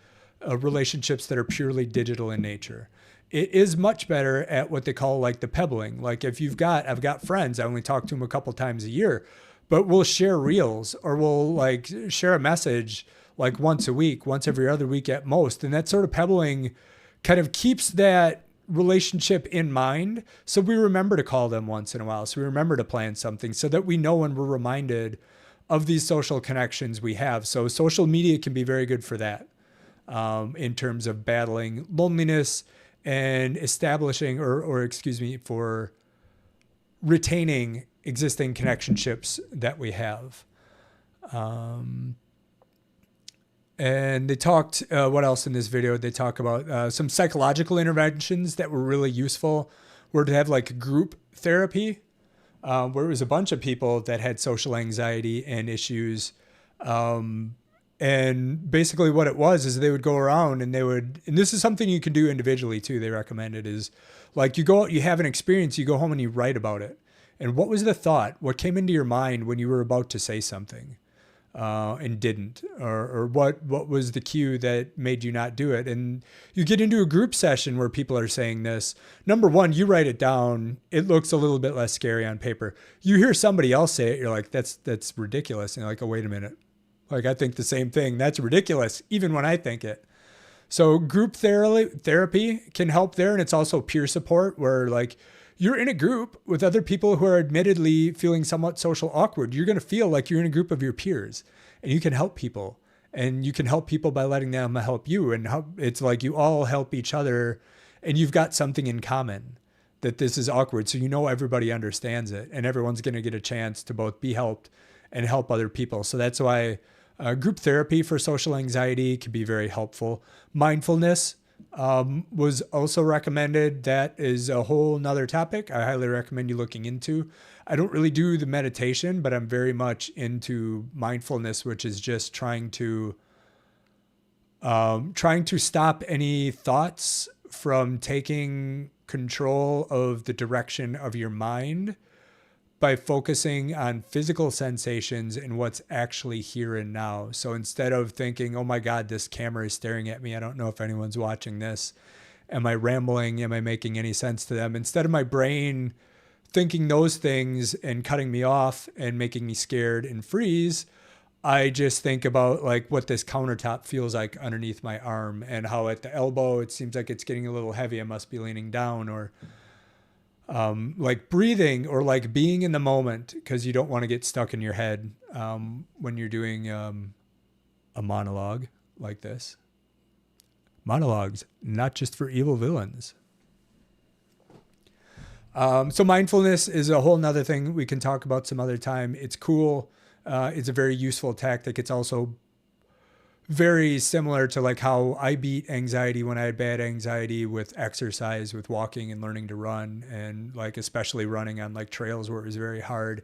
S1: relationships that are purely digital in nature. It is much better at what they call like the pebbling. Like I've got friends, I only talk to them a couple times a year, but we'll share reels, or we'll like share a message like once a week, once every other week at most. And that sort of pebbling kind of keeps that relationship in mind. So we remember to call them once in a while. So we remember to plan something so that we know when we're reminded of these social connections we have. So social media can be very good for that, in terms of battling loneliness and establishing for retaining existing connectionships that we have. And they talked, what else in this video? They talk about some psychological interventions that were really useful, were to have like group therapy, where it was a bunch of people that had social anxiety and issues. And basically what it was is they would go around and and this is something you can do individually too. They recommended is like you go out, you have an experience, you go home and you write about it. And what was the thought? What came into your mind when you were about to say something? And didn't, or what was the cue that made you not do it? And you get into a group session where people are saying this. Number one, you write it down. It looks a little bit less scary on paper. You hear somebody else say it, you're like, that's ridiculous. And you're like, oh, wait a minute. Like, I think the same thing. That's ridiculous, even when I think it. So group therapy can help there. And it's also peer support, where like you're in a group with other people who are admittedly feeling somewhat social awkward. You're going to feel like you're in a group of your peers, and you can help people. and you can help people by letting them help you. And it's like you all help each other, and you've got something in common, that this is awkward. So everybody understands it, and everyone's going to get a chance to both be helped and help other people. So that's why group therapy for social anxiety can be very helpful. Mindfulness was also recommended. That is a whole nother topic I highly recommend you looking into. I don't really do the meditation, but I'm very much into mindfulness, which is just trying to stop any thoughts from taking control of the direction of your mind by focusing on physical sensations and what's actually here and now. So instead of thinking, oh my God, this camera is staring at me, I don't know if anyone's watching this. Am I rambling? Am I making any sense to them? Instead of my brain thinking those things and cutting me off and making me scared and freeze, I just think about like what this countertop feels like underneath my arm, and how at the elbow it seems like it's getting a little heavy. I must be leaning down, or like breathing, or like being in the moment, because you don't want to get stuck in your head when you're doing a monologue like this. Monologues, not just for evil villains. So mindfulness is a whole nother thing we can talk about some other time. It's cool. It's a very useful tactic. It's also very similar to like how I beat anxiety when I had bad anxiety with exercise, with walking and learning to run, and like especially running on like trails where it was very hard.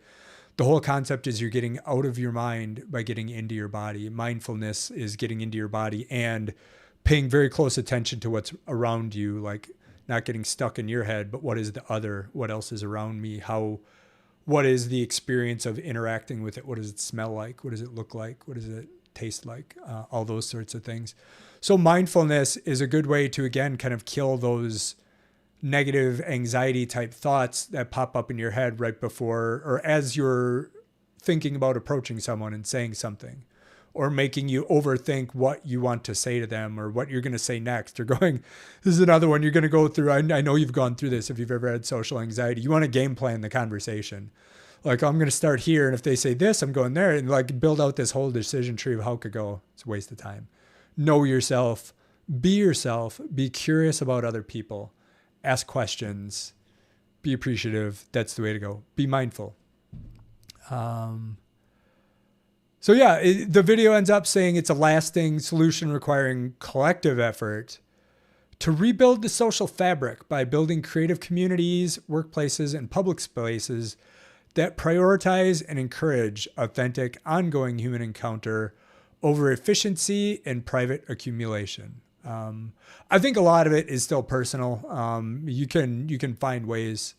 S1: The whole concept is you're getting out of your mind by getting into your body. Mindfulness is getting into your body and paying very close attention to what's around you, like not getting stuck in your head, but what is the other, what else is around me? What is the experience of interacting with it? What does it smell like? What does it look like? What does it taste like? All those sorts of things. So mindfulness is a good way to, again, kind of kill those negative anxiety type thoughts that pop up in your head right before, or as you're thinking about approaching someone and saying something, or making you overthink what you want to say to them or what you're going to say next, or going, this is another one you're going to go through. I know you've gone through this if you've ever had social anxiety. You want to game plan the conversation. Like, I'm going to start here, and if they say this, I'm going there, and like build out this whole decision tree of how it could go. It's a waste of time. Know yourself, be curious about other people, ask questions, be appreciative. That's the way to go. Be mindful. So yeah, the video ends up saying it's a lasting solution requiring collective effort to rebuild the social fabric by building creative communities, workplaces, and public spaces that prioritize and encourage authentic, ongoing human encounter over efficiency and private accumulation. I think a lot of it is still personal. You can find ways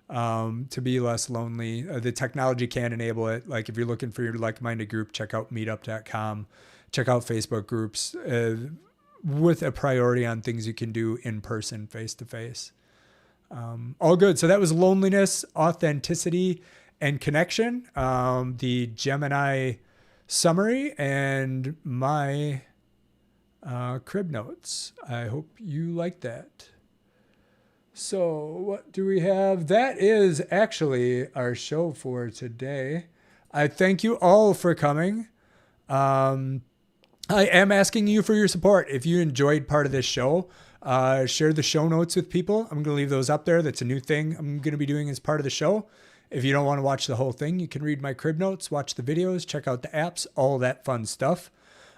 S1: to be less lonely. The technology can enable it. Like if you're looking for your like-minded group, check out meetup.com, check out Facebook groups with a priority on things you can do in person, face-to-face. All good. So that was loneliness, authenticity, and connection. The Gemini summary and my crib notes. I hope you like that. So what do we have? That is actually our show for today. I thank you all for coming. I am asking you for your support. If you enjoyed part of this show, share the show notes with people. I'm going to leave those up there. That's a new thing I'm going to be doing as part of the show. If you don't want to watch the whole thing, you can read my crib notes, watch the videos, check out the apps, all that fun stuff.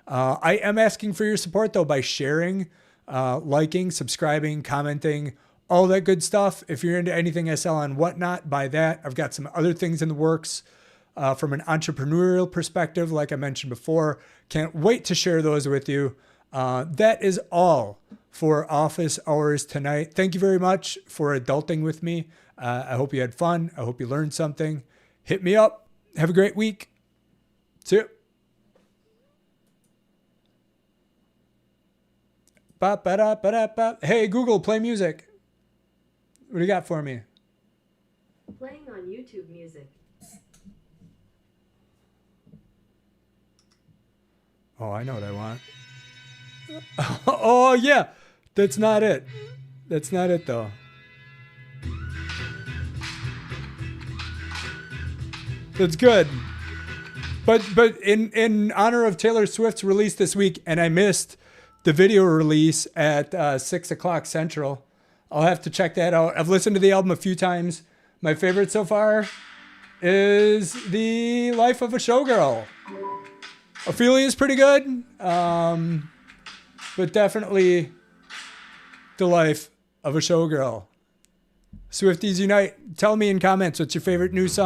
S1: I am asking for your support, though, by sharing, liking, subscribing, commenting, all that good stuff. If you're into anything I sell on Whatnot, buy that. I've got some other things in the works from an entrepreneurial perspective, like I mentioned before. Can't wait to share those with you. That is all for office hours tonight. Thank you very much for adulting with me. I hope you had fun. I hope you learned something. Hit me up. Have a great week. See you. Hey, Google, play music. What do you got for me?
S3: Playing on YouTube Music.
S1: Oh, I know what I want. Oh, yeah. That's not it. That's not it, though. That's good. But in honor of Taylor Swift's release this week, and I missed the video release at 6:00 Central. I'll have to check that out. I've listened to the album a few times. My favorite so far is The Life of a Showgirl. Ophelia's pretty good, but definitely The Life of a Showgirl. Swifties Unite. Tell me in comments what's your favorite new song.